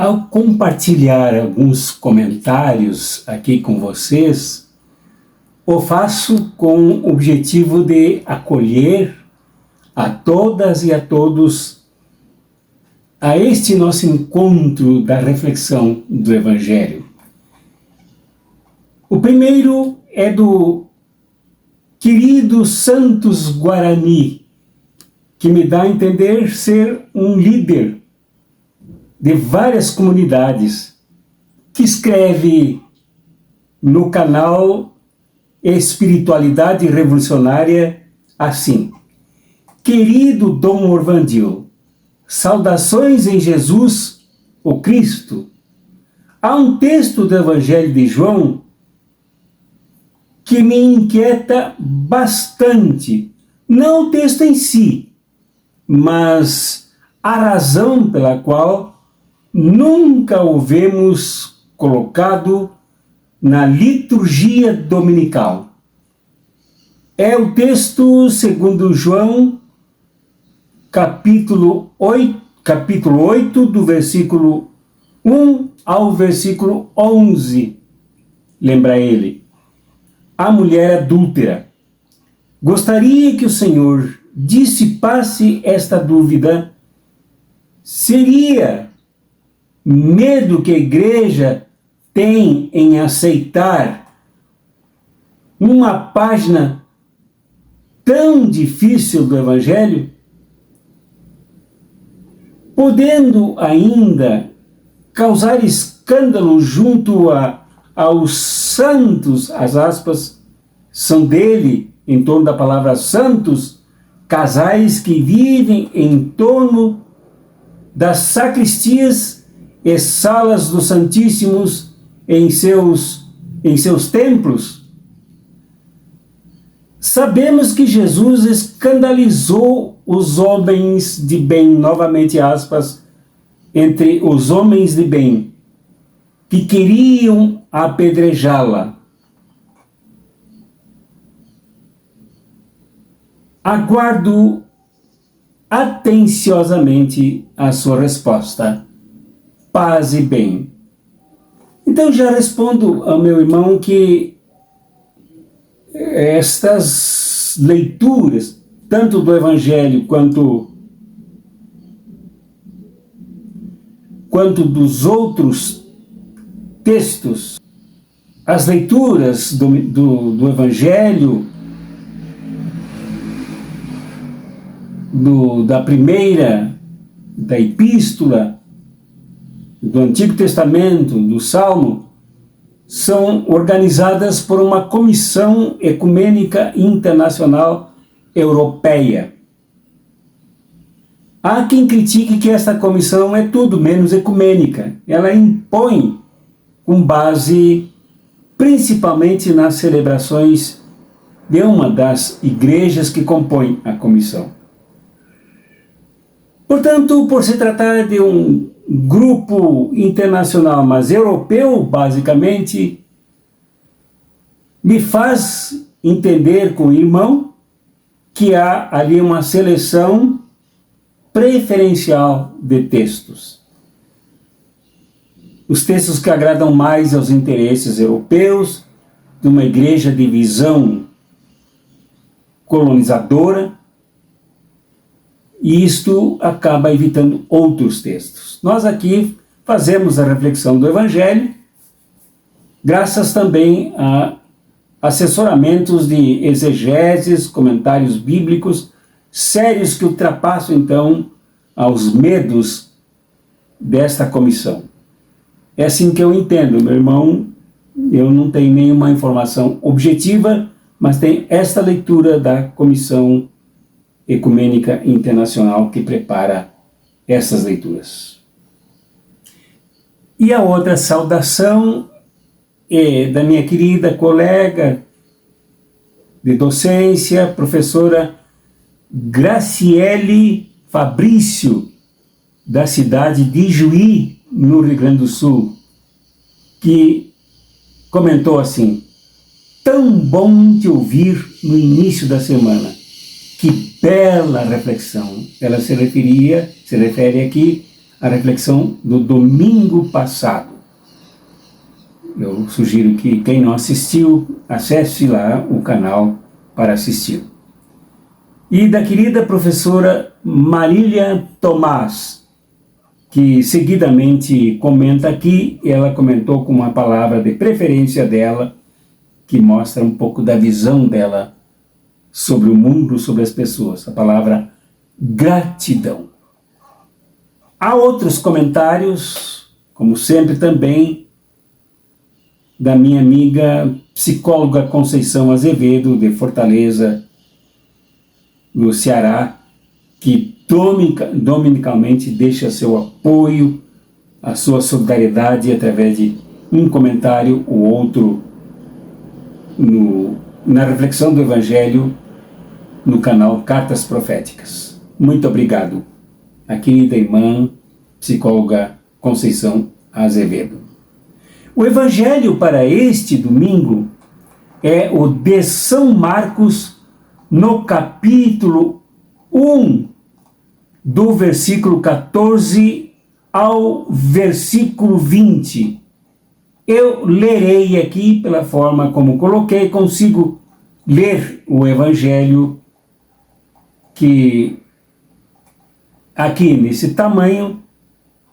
Ao compartilhar alguns comentários aqui com vocês, o faço com o objetivo de acolher a todas e a todos a este nosso encontro da reflexão do Evangelho. O primeiro é do querido Santos Guarani, que me dá a entender ser um líder de várias comunidades, que escreve no canal Espiritualidade Revolucionária assim: Querido Dom Orvandil, saudações em Jesus, o Cristo. Há um texto do Evangelho de João que me inquieta bastante, não o texto em si, mas a razão pela qual nunca o vemos colocado na liturgia dominical. É o texto segundo João, capítulo 8, do versículo 1 ao versículo 11. Lembra ele: a mulher adúltera. Gostaria que o Senhor dissipasse esta dúvida. Seria medo que a igreja tem em aceitar uma página tão difícil do Evangelho, podendo ainda causar escândalo junto aos santos, as aspas são dele, em torno da palavra santos, casais que vivem em torno das sacristias e salas dos Santíssimos em seus templos. Sabemos que Jesus escandalizou os homens de bem, novamente aspas, entre os homens de bem, que queriam apedrejá-la. Aguardo atenciosamente a sua resposta. Paz e bem. Então já respondo ao meu irmão que estas leituras, tanto do Evangelho quanto dos outros textos, as leituras do Evangelho, da primeira, da epístola, do Antigo Testamento, do Salmo, são organizadas por uma Comissão Ecumênica Internacional Europeia. Há quem critique que esta comissão é tudo menos ecumênica. Ela impõe com base principalmente nas celebrações de uma das igrejas que compõem a comissão. Portanto, por se tratar de um grupo internacional, mas europeu, basicamente, me faz entender com o irmão que há ali uma seleção preferencial de textos. Os textos que agradam mais aos interesses europeus, de uma igreja de visão colonizadora, e isto acaba evitando outros textos. Nós aqui fazemos a reflexão do Evangelho, graças também a assessoramentos de exegeses, comentários bíblicos, sérios que ultrapassam, então, aos medos desta comissão. É assim que eu entendo, meu irmão. Eu não tenho nenhuma informação objetiva, mas tem esta leitura da Comissão Ecumênica Internacional que prepara essas leituras. E a outra saudação é da minha querida colega de docência, professora Graciele Fabrício, da cidade de Juí, no Rio Grande do Sul, que comentou assim: tão bom te ouvir no início da semana. Que bela reflexão. Ela se refere aqui a reflexão do domingo passado. Eu sugiro que quem não assistiu, acesse lá o canal para assistir. E da querida professora Marília Tomás, que seguidamente comenta aqui, ela comentou com uma palavra de preferência dela, que mostra um pouco da visão dela sobre o mundo, sobre as pessoas, a palavra gratidão. Há outros comentários, como sempre também, da minha amiga psicóloga Conceição Azevedo, de Fortaleza, no Ceará, que dominicalmente deixa seu apoio, a sua solidariedade através de um comentário ou outro na reflexão do Evangelho no canal Cartas Proféticas. Muito obrigado, a querida irmã psicóloga Conceição Azevedo. O Evangelho para este domingo é o de São Marcos, no capítulo 1, do versículo 14 ao versículo 20. Eu lerei aqui, pela forma como coloquei, consigo ler o Evangelho que aqui nesse tamanho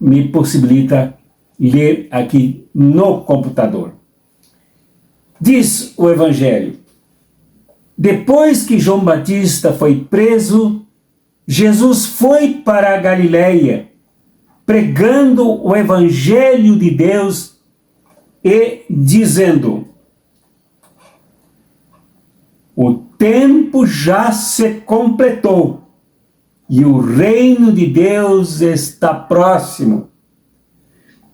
me possibilita ler aqui no computador. Diz o Evangelho: depois que João Batista foi preso, Jesus foi para a Galileia, pregando o Evangelho de Deus e dizendo: o tempo já se completou e o reino de Deus está próximo.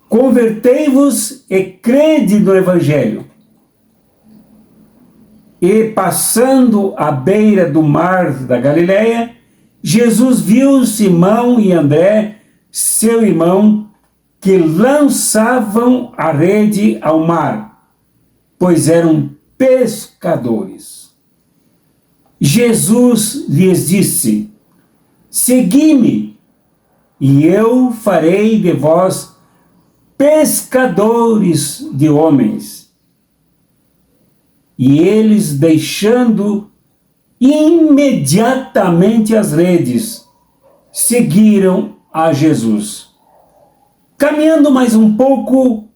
Convertei-vos e crede no Evangelho. E passando à beira do mar da Galileia, Jesus viu Simão e André, seu irmão, que lançavam a rede ao mar, pois eram pescadores. Jesus lhes disse: segui-me, e eu farei de vós pescadores de homens. E eles, deixando imediatamente as redes, seguiram a Jesus. Caminhando mais um pouco,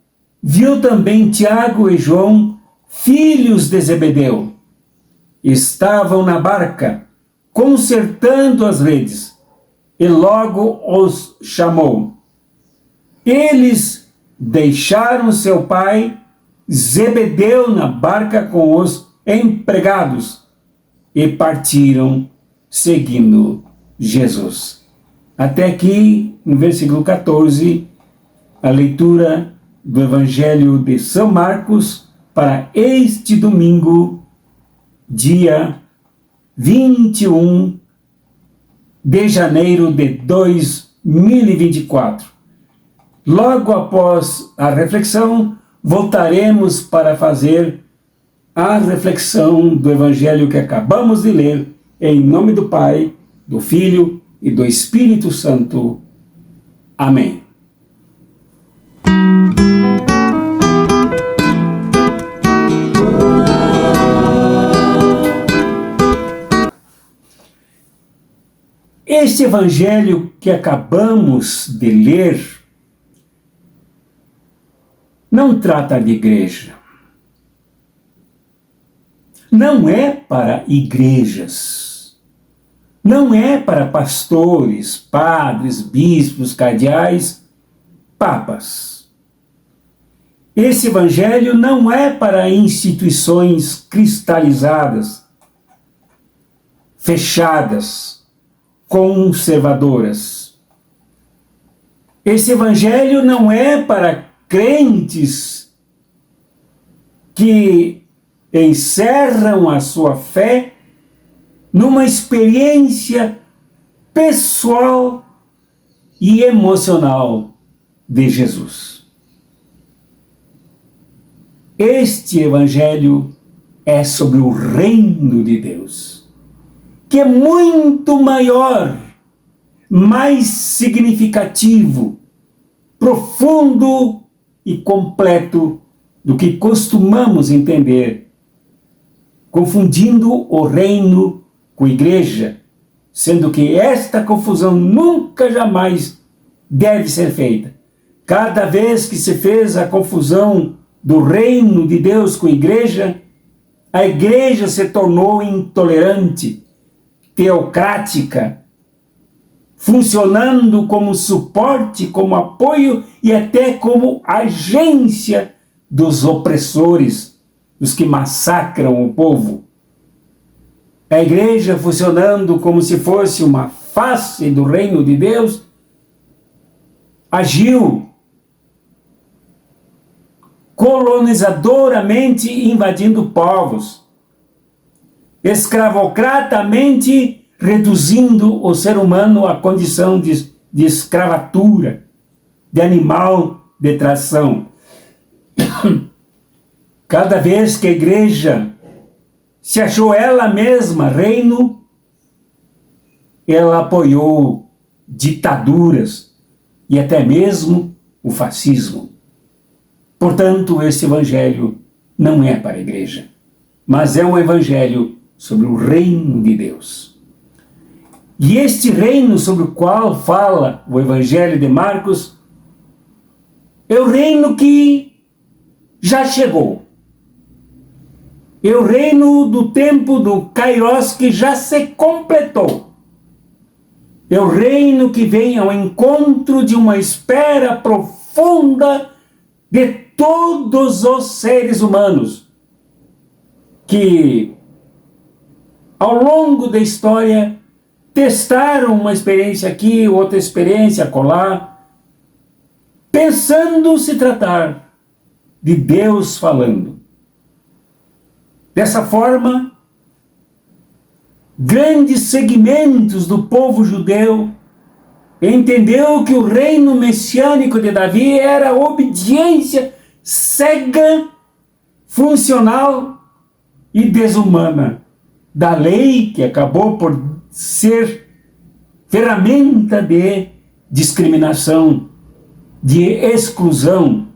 viu também Tiago e João, filhos de Zebedeu. Estavam na barca, consertando as redes, e logo os chamou. Eles deixaram seu pai Zebedeu na barca com os empregados e partiram seguindo Jesus. Até aqui, no versículo 14, a leitura do Evangelho de São Marcos para este domingo, dia 21 de janeiro de 2024. Logo após a reflexão, voltaremos para fazer a reflexão do Evangelho que acabamos de ler, em nome do Pai, do Filho e do Espírito Santo. Amém. Este Evangelho que acabamos de ler não trata de igreja. Não é para igrejas. Não é para pastores, padres, bispos, cardeais, papas. Esse Evangelho não é para instituições cristalizadas, fechadas, conservadoras. Esse Evangelho não é para crentes que encerram a sua fé numa experiência pessoal e emocional de Jesus. Este Evangelho é sobre o reino de Deus, que é muito maior, mais significativo profundo e completo do que costumamos entender, confundindo o reino com igreja, sendo que esta confusão nunca jamais deve ser feita. Cada vez que se fez a confusão do reino de Deus com a igreja se tornou intolerante, teocrática, funcionando como suporte, como apoio e até como agência dos opressores, dos que massacram o povo. A igreja funcionando como se fosse uma face do reino de Deus, agiu colonizadoramente invadindo povos, escravocratamente reduzindo o ser humano à condição de escravatura, de animal de tração. Cada vez que a igreja se achou ela mesma reino, ela apoiou ditaduras e até mesmo o fascismo. Portanto, esse evangelho não é para a igreja, mas é um evangelho sobre o reino de Deus. E este reino sobre o qual fala o evangelho de Marcos é o reino que já chegou. É o reino do tempo do Kairos que já se completou. É o reino que vem ao encontro de uma espera profunda de todos os seres humanos que, ao longo da história, testaram uma experiência aqui, outra experiência acolá, pensando se tratar de Deus falando. Dessa forma, grandes segmentos do povo judeu entendeu que o reino messiânico de Davi era a obediência cega, funcional e desumana da lei, que acabou por ser ferramenta de discriminação, de exclusão,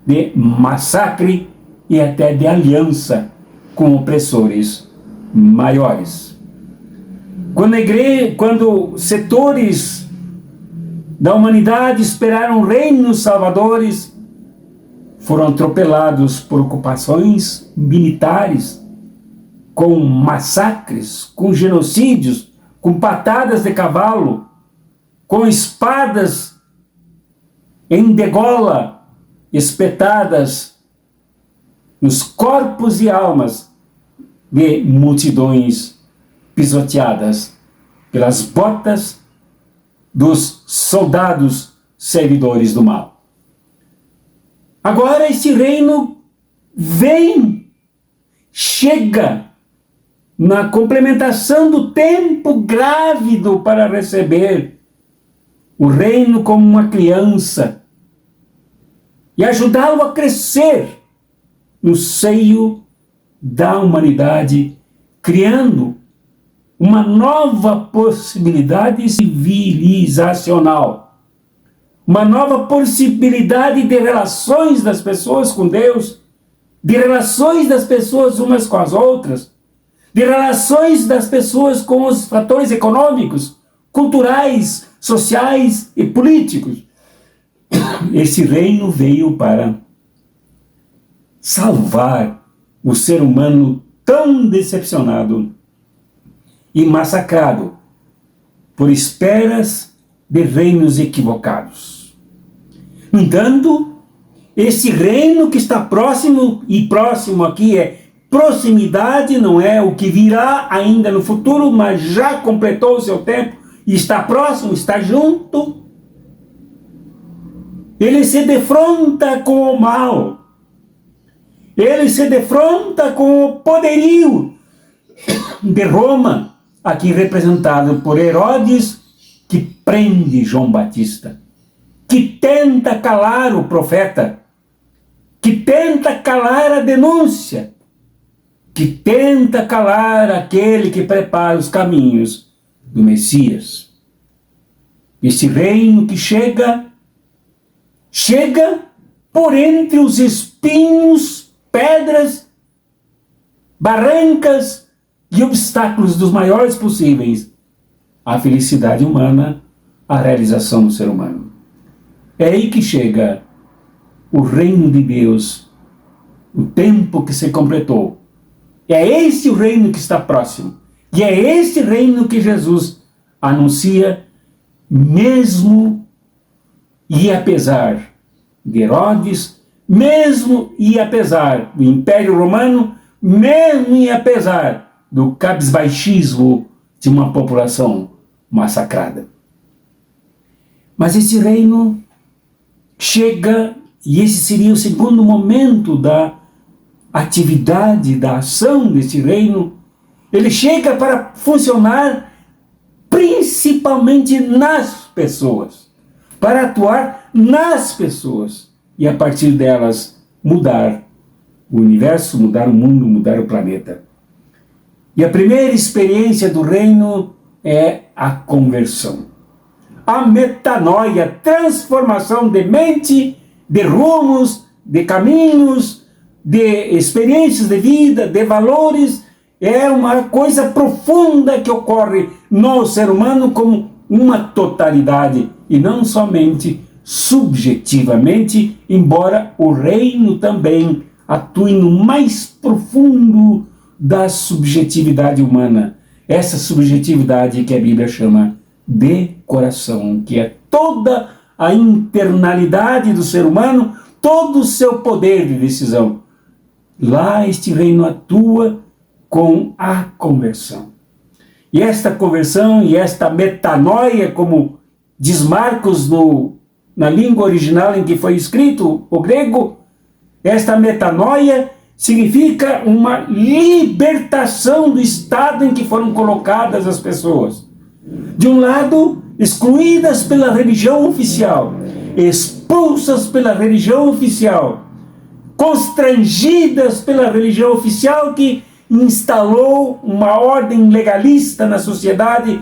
de massacre e até de aliança com opressores maiores. Quando setores da humanidade esperaram reinos salvadores, foram atropelados por ocupações militares, com massacres, com genocídios, com patadas de cavalo, com espadas em degola espetadas nos corpos e almas de multidões pisoteadas pelas botas dos soldados servidores do mal. Agora esse reino chega na complementação do tempo grávido para receber o reino como uma criança e ajudá-lo a crescer no seio da humanidade, criando uma nova possibilidade civilizacional, uma nova possibilidade de relações das pessoas com Deus, de relações das pessoas umas com as outras, de relações das pessoas com os fatores econômicos, culturais, sociais e políticos. Esse reino veio para salvar o ser humano tão decepcionado e massacrado por esperas de reinos equivocados. No entanto, esse reino que está próximo, e próximo aqui é proximidade, não é o que virá ainda no futuro, mas já completou o seu tempo e está próximo, está junto. Ele se defronta com o mal. Ele se defronta com o poderio de Roma, aqui representado por Herodes, que prende João Batista, que tenta calar o profeta, que tenta calar a denúncia, que tenta calar aquele que prepara os caminhos do Messias. Esse reino que chega chega por entre os espinhos, pedras, barrancas e obstáculos dos maiores possíveis à felicidade humana, à realização do ser humano. É aí que chega o reino de Deus, o tempo que se completou. É esse o reino que está próximo. E é esse reino que Jesus anuncia, mesmo e apesar de Herodes, mesmo e apesar do Império Romano, mesmo e apesar do cabisbaixismo de uma população massacrada. Mas esse reino chega, e esse seria o segundo momento da atividade, da ação desse reino, ele chega para funcionar principalmente nas pessoas, para atuar nas pessoas e a partir delas mudar o universo, mudar o mundo, mudar o planeta. E a primeira experiência do reino é a conversão. A metanoia, transformação de mente, de rumos, de caminhos, de experiências de vida, de valores, é uma coisa profunda que ocorre no ser humano como uma totalidade e não somente subjetivamente, embora o reino também atue no mais profundo da subjetividade humana. Essa subjetividade que a Bíblia chama de coração, que é toda a internalidade do ser humano, todo o seu poder de decisão. Lá este reino atua com a conversão. E esta conversão e esta metanoia, como diz Marcos na língua original em que foi escrito, o grego, esta metanoia significa uma libertação do estado em que foram colocadas as pessoas. De um lado, excluídas pela religião oficial, expulsas pela religião oficial, constrangidas pela religião oficial que instalou uma ordem legalista na sociedade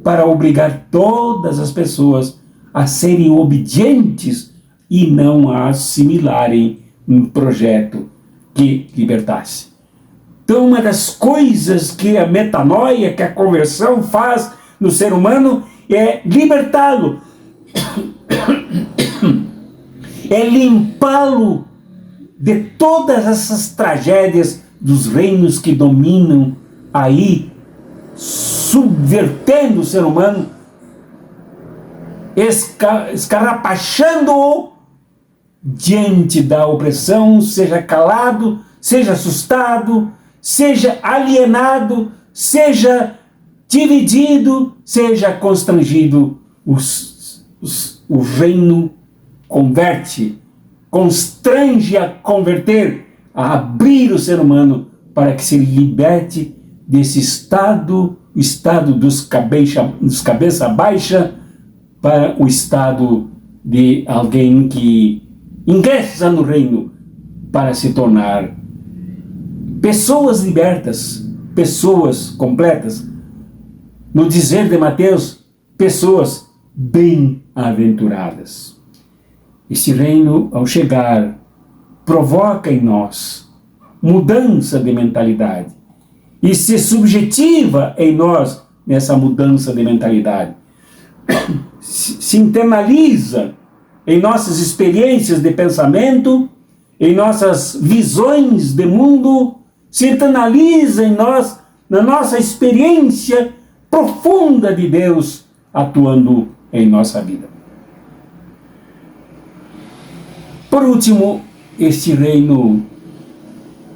para obrigar todas as pessoas a serem obedientes e não a assimilarem um projeto que libertasse. Então, uma das coisas que a metanoia, que a conversão faz no ser humano é libertá-lo, é limpá-lo de todas essas tragédias dos reinos que dominam aí, subvertendo o ser humano, escarrapachando-o diante da opressão, seja calado, seja assustado, seja alienado, seja dividido, seja constrangido. O reino converte, constrange a converter, a abrir o ser humano para que se liberte desse estado dos cabeça baixa, para o estado de alguém que ingressa no reino para se tornar pessoas libertas, pessoas completas. No dizer de Mateus, pessoas bem-aventuradas. Esse reino, ao chegar, provoca em nós mudança de mentalidade e se subjetiva em nós nessa mudança de mentalidade. Se internaliza em nossas experiências de pensamento, em nossas visões de mundo, se internaliza em nós, na nossa experiência profunda de Deus atuando em nossa vida. Por último, este reino,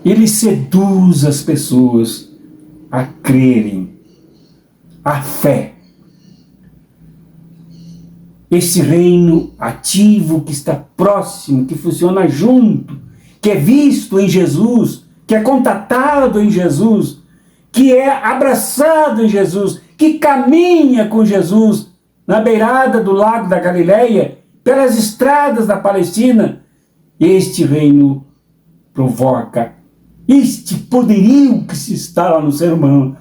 ele seduz as pessoas a crerem, a fé. Esse reino ativo que está próximo, que funciona junto, que é visto em Jesus, que é contatado em Jesus, que é abraçado em Jesus, que caminha com Jesus na beirada do lago da Galileia, pelas estradas da Palestina. Este reino provoca este poderio que se instala no ser humano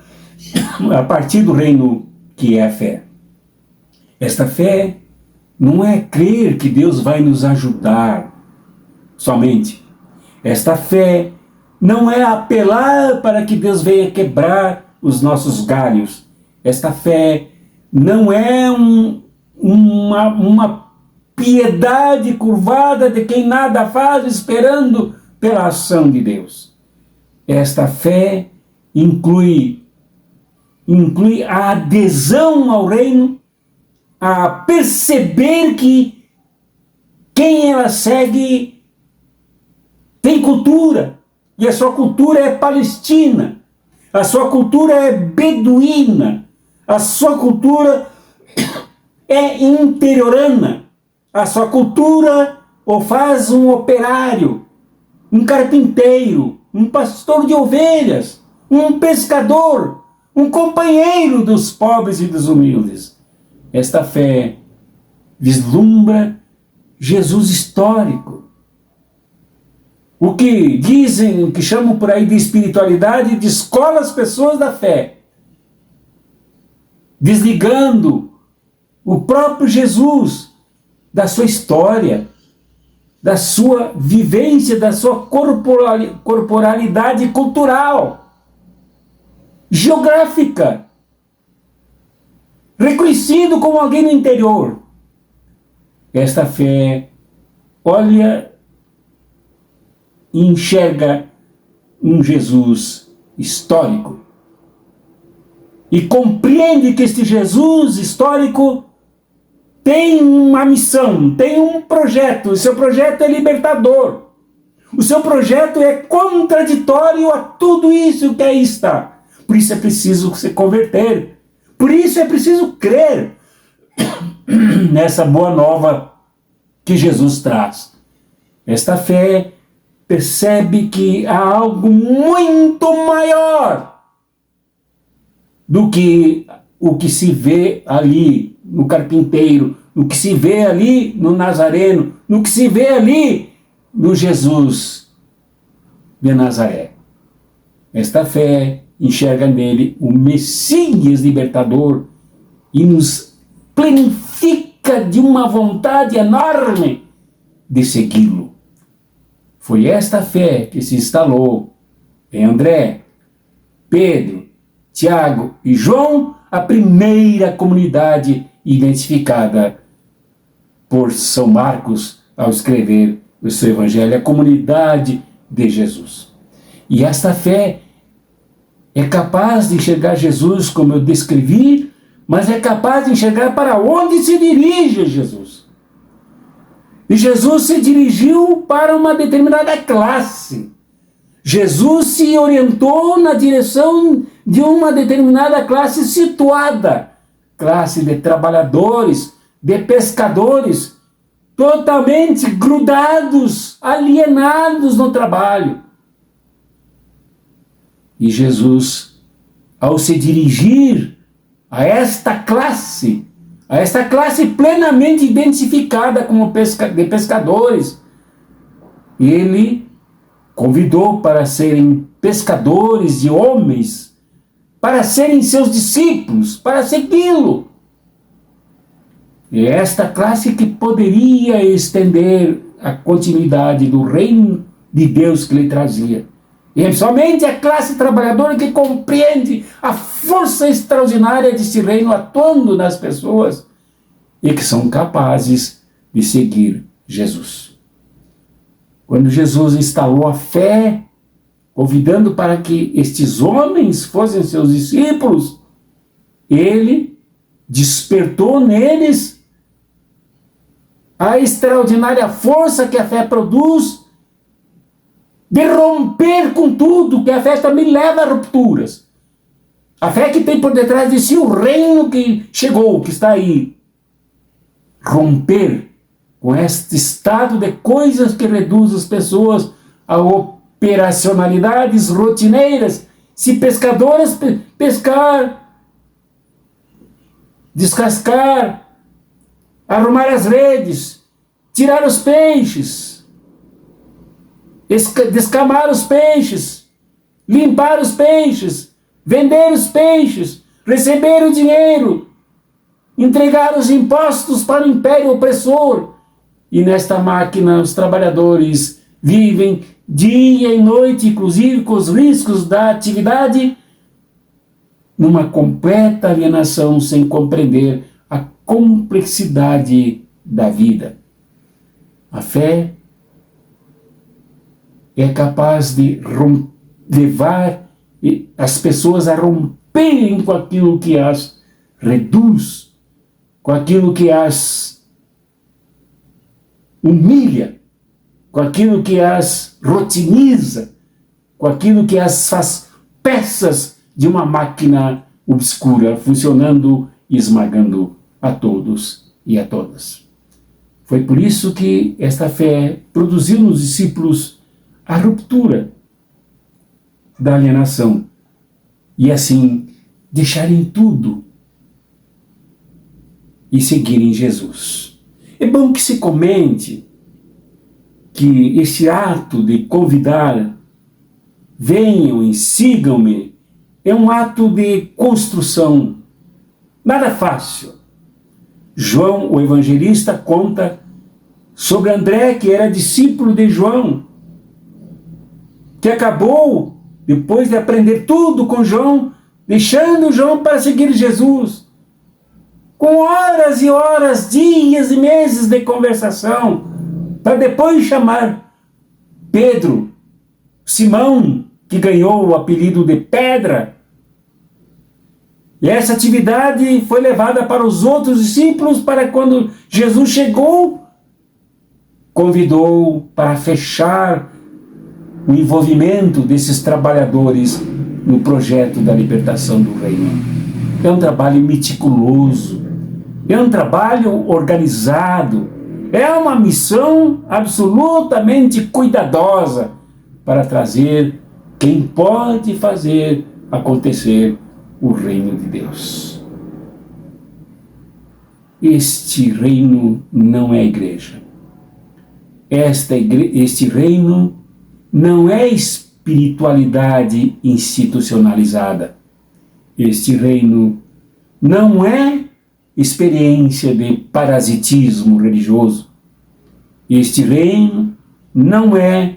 a partir do reino que é a fé. Esta fé não é crer que Deus vai nos ajudar somente. Esta fé não é apelar para que Deus venha quebrar os nossos galhos. Esta fé não é uma piedade curvada de quem nada faz, esperando pela ação de Deus. Esta fé inclui a adesão ao reino, a perceber que quem ela segue tem cultura, e a sua cultura é palestina, a sua cultura é beduína, a sua cultura é interiorana, a sua cultura o faz um operário, um carpinteiro, um pastor de ovelhas, um pescador, um companheiro dos pobres e dos humildes. Esta fé vislumbra Jesus histórico. O que dizem, o que chamam por aí de espiritualidade, descola as pessoas da fé, desligando o próprio Jesus da sua história, da sua vivência, da sua corporalidade cultural, geográfica, reconhecido como alguém no interior. Esta fé olha e enxerga um Jesus histórico e compreende que este Jesus histórico tem uma missão, tem um projeto. O seu projeto é libertador. O seu projeto é contraditório a tudo isso que aí está. Por isso é preciso se converter. Por isso é preciso crer nessa boa nova que Jesus traz. Esta fé percebe que há algo muito maior do que o que se vê ali no carpinteiro, no que se vê ali no Nazareno, no que se vê ali no Jesus de Nazaré. Esta fé enxerga nele o Messias libertador e nos plenifica de uma vontade enorme de segui-lo. Foi esta fé que se instalou em André, Pedro, Tiago e João, a primeira comunidade identificada por São Marcos ao escrever o seu evangelho, a comunidade de Jesus. E esta fé é capaz de enxergar Jesus como eu descrevi, mas é capaz de enxergar para onde se dirige Jesus. E Jesus se dirigiu para uma determinada classe. Jesus se orientou na direção de uma determinada classe situada, classe de trabalhadores, de pescadores, totalmente grudados, alienados no trabalho. E Jesus, ao se dirigir a esta classe plenamente identificada como de pescadores, ele convidou para serem pescadores de homens, para serem seus discípulos, para segui-lo. E esta classe que poderia estender a continuidade do reino de Deus que lhe trazia. E é somente a classe trabalhadora que compreende a força extraordinária desse reino atuando nas pessoas e que são capazes de seguir Jesus. Quando Jesus instalou a fé, convidando para que estes homens fossem seus discípulos, ele despertou neles a extraordinária força que a fé produz de romper com tudo, que a fé também leva a rupturas. A fé que tem por detrás de si o reino que chegou, que está aí. Romper com este estado de coisas que reduz as pessoas a operacionalidades rotineiras. Se pescadoras, pescar, descascar, arrumar as redes, tirar os peixes, descamar os peixes, limpar os peixes, vender os peixes, receber o dinheiro, entregar os impostos para o império opressor. E nesta máquina os trabalhadores vivem dia e noite, inclusive com os riscos da atividade, numa completa alienação sem compreender a complexidade da vida. A fé é capaz de levar as pessoas a romperem com aquilo que as reduz, com aquilo que as humilha, com aquilo que as rotiniza, com aquilo que as faz peças de uma máquina obscura, funcionando e esmagando a todos e a todas. Foi por isso que esta fé produziu nos discípulos a ruptura da alienação e assim deixarem tudo e seguirem Jesus. É bom que se comente que esse ato de convidar, venham e sigam-me, é um ato de construção, nada fácil. João, o evangelista, conta sobre André, que era discípulo de João, que acabou, depois de aprender tudo com João, deixando João para seguir Jesus, com horas e horas, dias e meses de conversação, para depois chamar Pedro, Simão, que ganhou o apelido de Pedra. E essa atividade foi levada para os outros discípulos, para quando Jesus chegou, convidou para fechar o envolvimento desses trabalhadores no projeto da libertação do reino. É um trabalho meticuloso, é um trabalho organizado, é uma missão absolutamente cuidadosa para trazer quem pode fazer acontecer o reino de Deus. Este reino não é a igreja. Este reino não é espiritualidade institucionalizada. Este reino não é experiência de parasitismo religioso. Este reino não é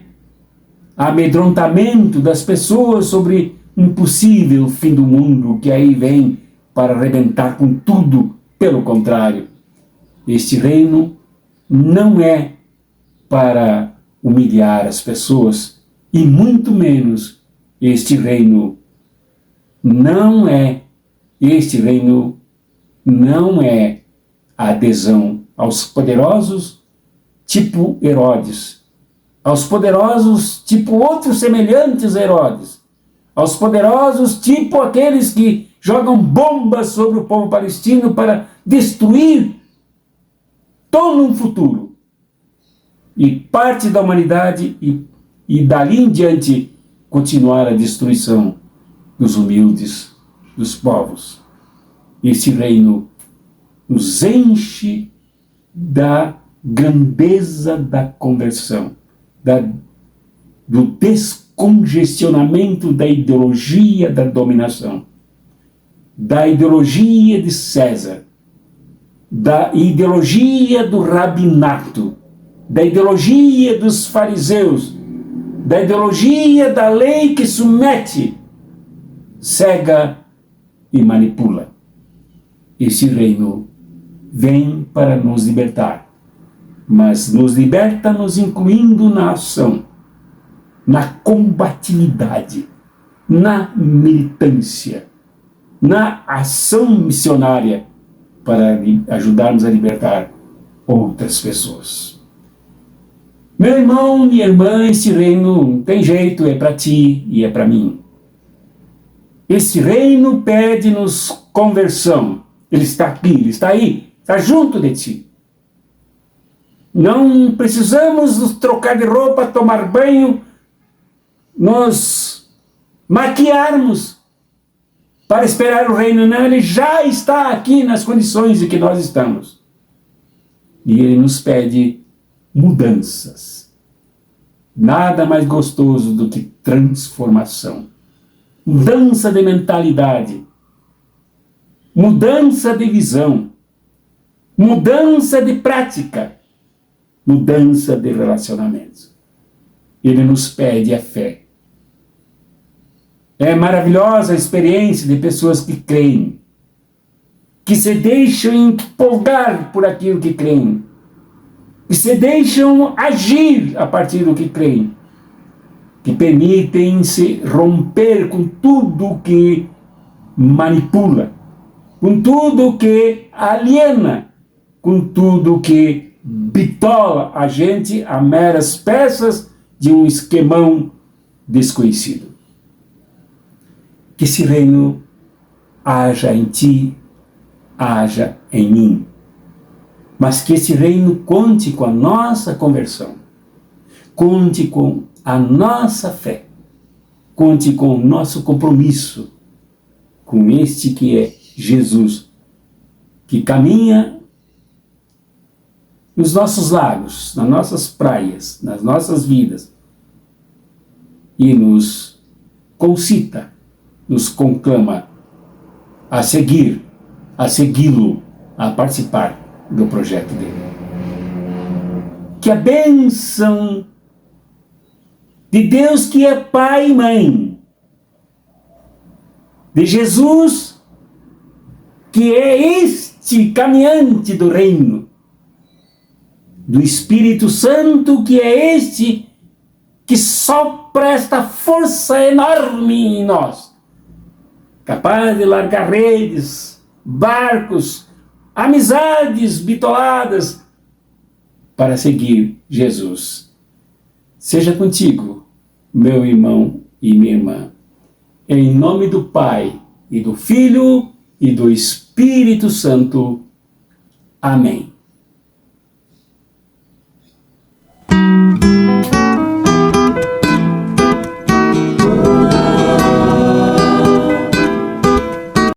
amedrontamento das pessoas sobre um possível fim do mundo que aí vem para arrebentar com tudo. Pelo contrário, este reino não é para humilhar as pessoas, e muito menos este reino não é a adesão aos poderosos tipo Herodes, aos poderosos tipo outros semelhantes a Herodes, aos poderosos tipo aqueles que jogam bombas sobre o povo palestino para destruir todo um futuro e parte da humanidade e dali em diante continuar a destruição dos humildes, dos povos. Este reino nos enche da grandeza da conversão, do descongestionamento da ideologia da dominação, da ideologia de César, da ideologia do rabinato, da ideologia dos fariseus, da ideologia da lei que submete, cega e manipula. Esse reino vem para nos libertar, mas nos liberta nos incluindo na ação, na combatividade, na militância, na ação missionária para ajudarmos a libertar outras pessoas. Meu irmão, minha irmã, esse reino não tem jeito, é para ti e é para mim. Esse reino pede-nos conversão. Ele está aqui, ele está aí, está junto de ti. Não precisamos nos trocar de roupa, tomar banho, nos maquiarmos para esperar o reino. Não, ele já está aqui nas condições em que nós estamos. E ele nos pede mudanças. Nada mais gostoso do que transformação. Mudança de mentalidade. Mudança de visão. mudança de prática, mudança de relacionamentos. Ele nos pede a fé. É maravilhosa a experiência de pessoas que creem, que se deixam empolgar por aquilo que creem, que se deixam agir a partir do que creem, que permitem-se romper com tudo que manipula, com tudo que aliena, com tudo que bitola a gente a meras peças de um esquemão desconhecido. Que esse reino haja em ti, haja em mim, mas que esse reino conte com a nossa conversão, conte com a nossa fé, conte com o nosso compromisso com este que é Jesus, que caminha nos nossos lagos, nas nossas praias, nas nossas vidas, e nos concita, nos conclama a seguir, a segui-lo, a participar do projeto dele. Que a bênção de Deus que é Pai e Mãe, de Jesus que é este caminhante do reino, do Espírito Santo que é este que sopra esta força enorme em nós, capaz de largar redes, barcos, amizades bitoladas para seguir Jesus. Seja contigo, meu irmão e minha irmã, em nome do Pai, e do Filho, e do Espírito Santo. Amém.